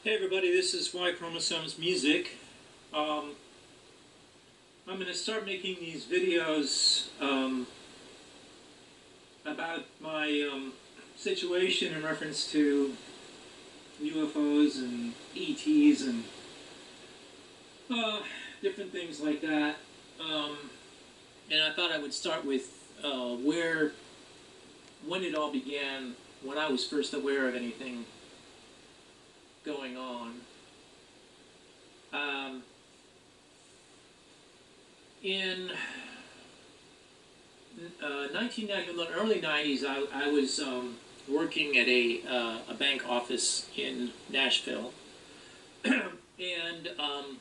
Hey everybody, this is Y Chromosomes Music. I'm going to start making these videos about my situation in reference to UFOs and ETs and different things like that. And I thought I would start with when it all began, when I was first aware of anything going on. In 1991, early 90s, I was working at a bank office in Nashville, and some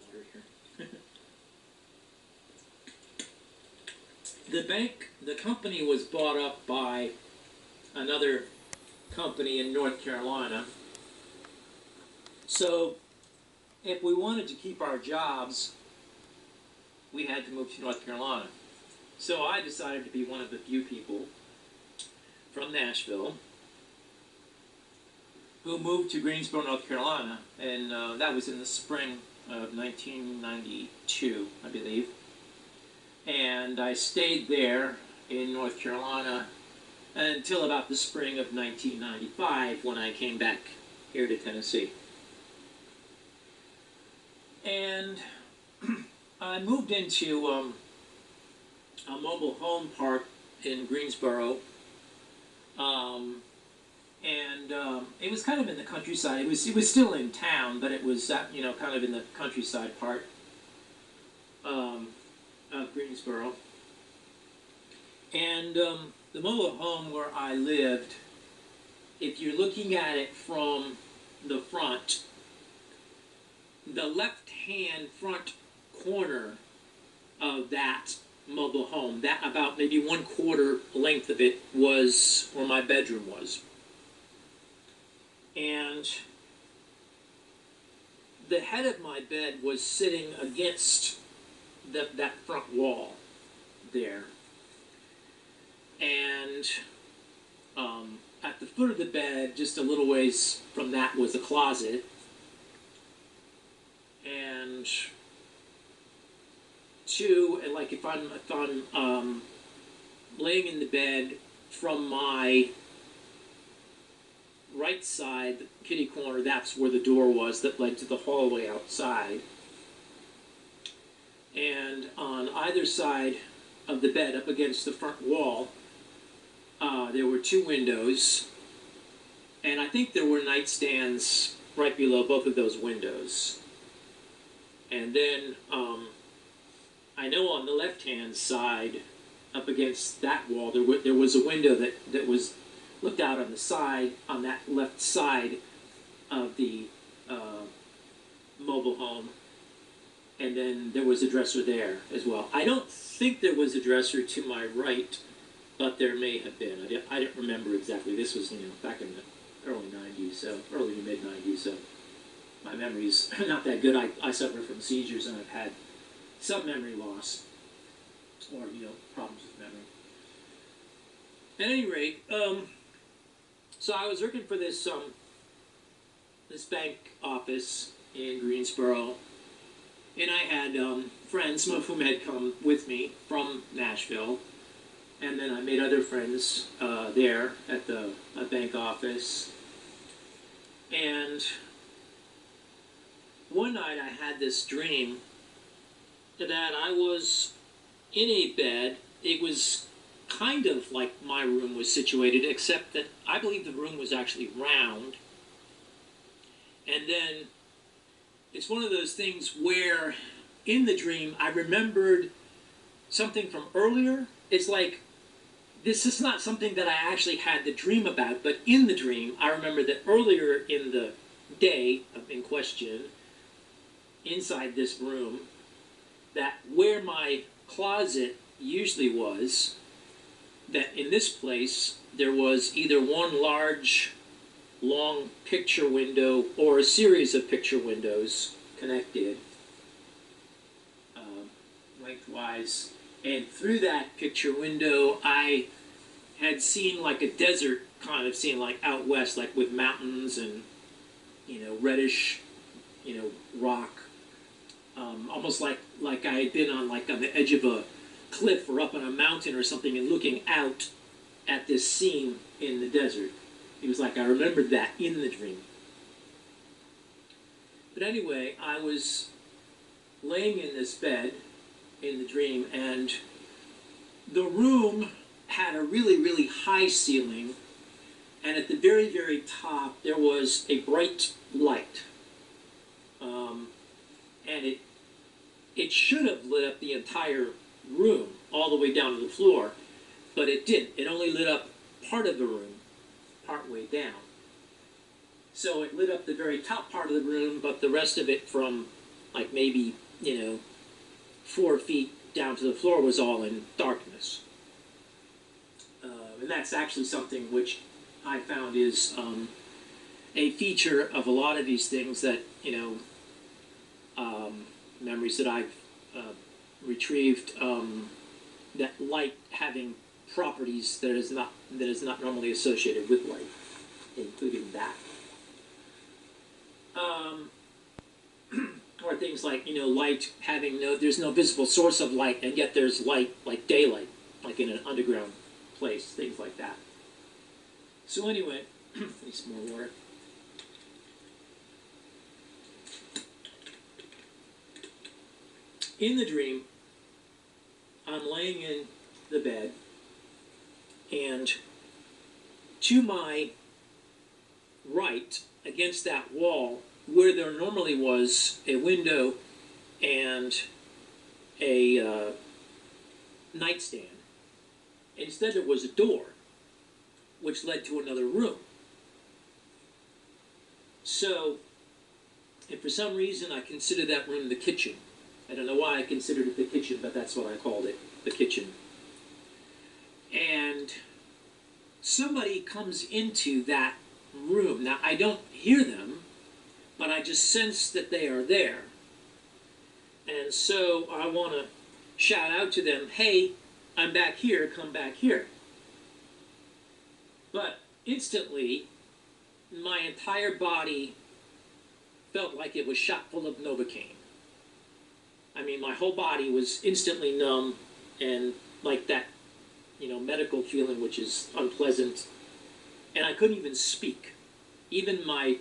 water here. The company was bought up by another company in North Carolina. So if we wanted to keep our jobs, we had to move to North Carolina. So I decided to be one of the few people from Nashville who moved to Greensboro, North Carolina, and that was in the spring of 1992, I believe. And I stayed there in North Carolina until about the spring of 1995, when I came back here to Tennessee. And I moved into a mobile home park in Greensboro, and it was kind of in the countryside. It was still in town, but it was kind of in the countryside part of Greensboro. And the mobile home where I lived, if you're looking at it from the front, the left-hand front corner of that mobile home, that about maybe 1/4 length of it, was where my bedroom was. And the head of my bed was sitting against that front wall there. And at the foot of the bed, just a little ways from that, was a closet. And like if I'm laying in the bed, from my right side, the kitty corner, that's where the door was that led to the hallway outside. And on either side of the bed, up against the front wall, there were 2 windows, and I think there were nightstands right below both of those windows. And then I know on the left-hand side, up against that wall, there was a window that was looked out on the side, on that left side of the mobile home. And then there was a dresser there as well. I don't think there was a dresser to my right, but there may have been. I didn't remember exactly. This was back in the early 90s, so early to mid 90s. So my memory's not that good. I suffer from seizures, and I've had some memory loss, or problems with memory. At any rate, so I was working for this bank office in Greensboro, and I had friends, some of whom had come with me from Nashville, and then I made other friends there at the bank office. And one night I had this dream that I was in a bed. It was kind of like my room was situated, except that I believe the room was actually round. And then it's one of those things where in the dream I remembered something from earlier. It's like, this is not something that I actually had the dream about, but in the dream I remember that earlier in the day in question, inside this room, that where my closet usually was, that in this place there was either one large long picture window or a series of picture windows connected lengthwise, and through that picture window I had seen like a desert kind of scene, like out west, like with mountains and reddish, rock, almost like I had been on the edge of a cliff or up on a mountain or something and looking out at this scene in the desert. It was like I remembered that in the dream. But anyway, I was laying in this bed in the dream, and the room had a really, really high ceiling, and at the very, very top there was a bright light. And it should have lit up the entire room all the way down to the floor, but it didn't. It only lit up part of the room, part way down. So it lit up the very top part of the room, but the rest of it from like maybe, 4 feet down to the floor was all in darkness. And that's actually something which I found is a feature of a lot of these things that, memories that I've retrieved, that light having properties that is not normally associated with light, including that. Or things like, light having there's no visible source of light, and yet there's light like daylight, like in an underground place, things like that. So anyway, need some more water. In the dream, I'm laying in the bed, and to my right, against that wall, where there normally was a window and a nightstand, instead there was a door, which led to another room. So, and for some reason I considered that room the kitchen. I don't know why I considered it the kitchen, but that's what I called it, the kitchen. And somebody comes into that room. Now, I don't hear them, but I just sense that they are there. And so I want to shout out to them, hey, I'm back here, come back here. But instantly, my entire body felt like it was shot full of Novocaine. I mean, my whole body was instantly numb and like that, medical feeling which is unpleasant. And I couldn't even speak. Even my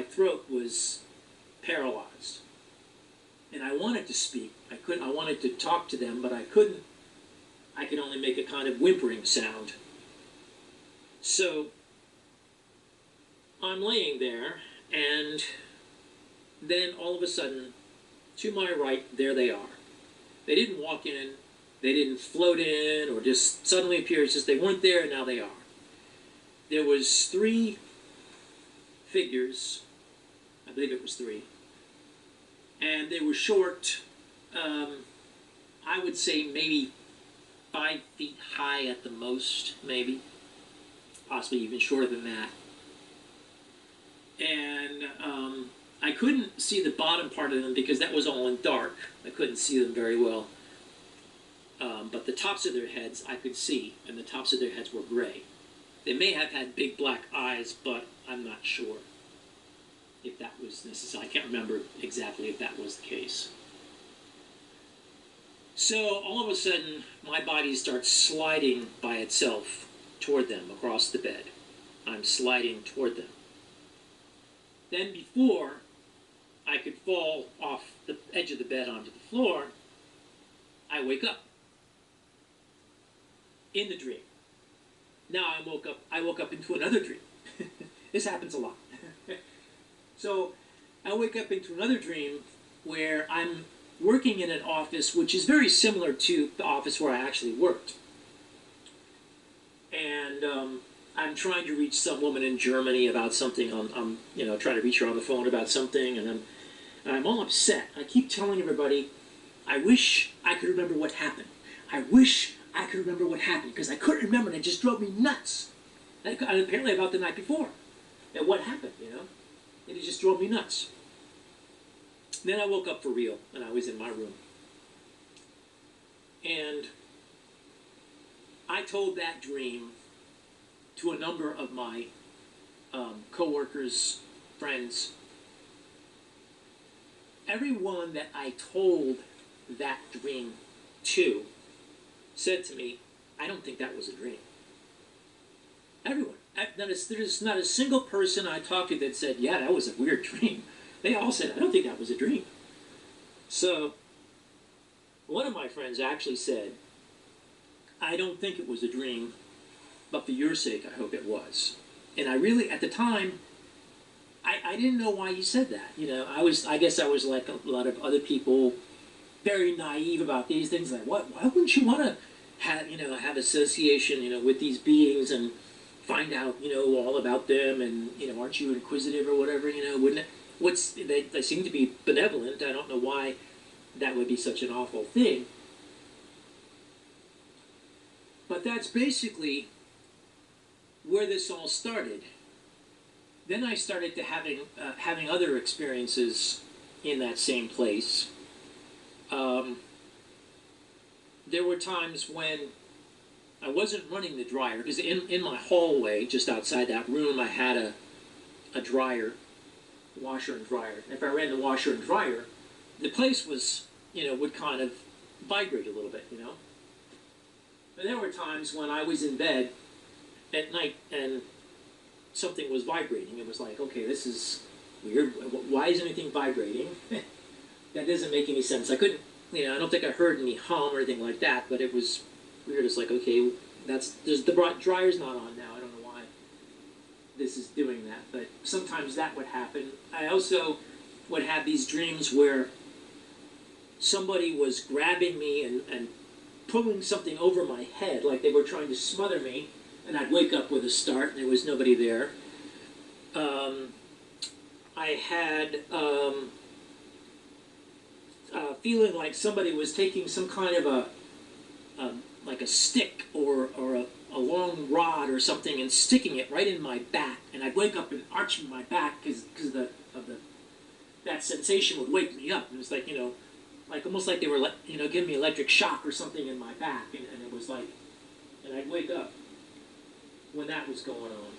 throat was paralyzed. And I wanted to speak. I wanted to talk to them, but I couldn't. I could only make a kind of whimpering sound. So I'm laying there, and then all of a sudden, to my right, there they are. They didn't walk in, they didn't float in, or just suddenly appear. It's just they weren't there, and now they are. There was 3 figures, I believe it was 3, and they were short, I would say maybe 5 feet high at the most, maybe, possibly even shorter than that. And I couldn't see the bottom part of them because that was all in dark. I couldn't see them very well. But the tops of their heads I could see, and the tops of their heads were gray. They may have had big black eyes, but I'm not sure if that was necessary. I can't remember exactly if that was the case. So all of a sudden, my body starts sliding by itself toward them across the bed. I'm sliding toward them. Then before I could fall off the edge of the bed onto the floor, I wake up in the dream. Now I woke up into another dream. This happens a lot. So I wake up into another dream where I'm working in an office which is very similar to the office where I actually worked. And I'm trying to reach some woman in Germany about something. I'm trying to reach her on the phone about something, and I'm all upset. I keep telling everybody, I wish I could remember what happened. I wish I could remember what happened, because I couldn't remember, and it just drove me nuts. And apparently about the night before, and what happened, and it just drove me nuts. Then I woke up for real, and I was in my room. And I told that dream to a number of my co-workers friends, everyone that I told that dream to said to me, I don't think that was a dream. Everyone. There's not a single person I talked to that said, yeah, that was a weird dream. They all said, I don't think that was a dream. So, one of my friends actually said, I don't think it was a dream, but for your sake, I hope it was. And I really, at the time, I didn't know why he said that. I guess I was like a lot of other people, very naive about these things. Like, why wouldn't you want to have association, with these beings and find out, all about them, and, aren't you inquisitive or whatever, wouldn't it? They seem to be benevolent. I don't know why that would be such an awful thing. But that's basically where this all started. Then I started to having other experiences in that same place. There were times when I wasn't running the dryer, because in my hallway, just outside that room, I had a dryer, washer and dryer. If I ran the washer and dryer, the place was, would kind of vibrate a little bit, But there were times when I was in bed at night and something was vibrating. It was like, okay, this is weird. Why is anything vibrating? That doesn't make any sense. I couldn't, I don't think I heard any hum or anything like that, but it was weird. It's like, okay, the dryer's not on now. I don't know why this is doing that, but sometimes that would happen. I also would have these dreams where somebody was grabbing me and pulling something over my head, like they were trying to smother me, and I'd wake up with a start, and there was nobody there. I had feeling like somebody was taking some kind of like a stick or a long rod or something and sticking it right in my back, and I'd wake up and arch my back because that sensation would wake me up. It was like, like almost like they were giving me electric shock or something in my back, and it was like, and I'd wake up when that was going on.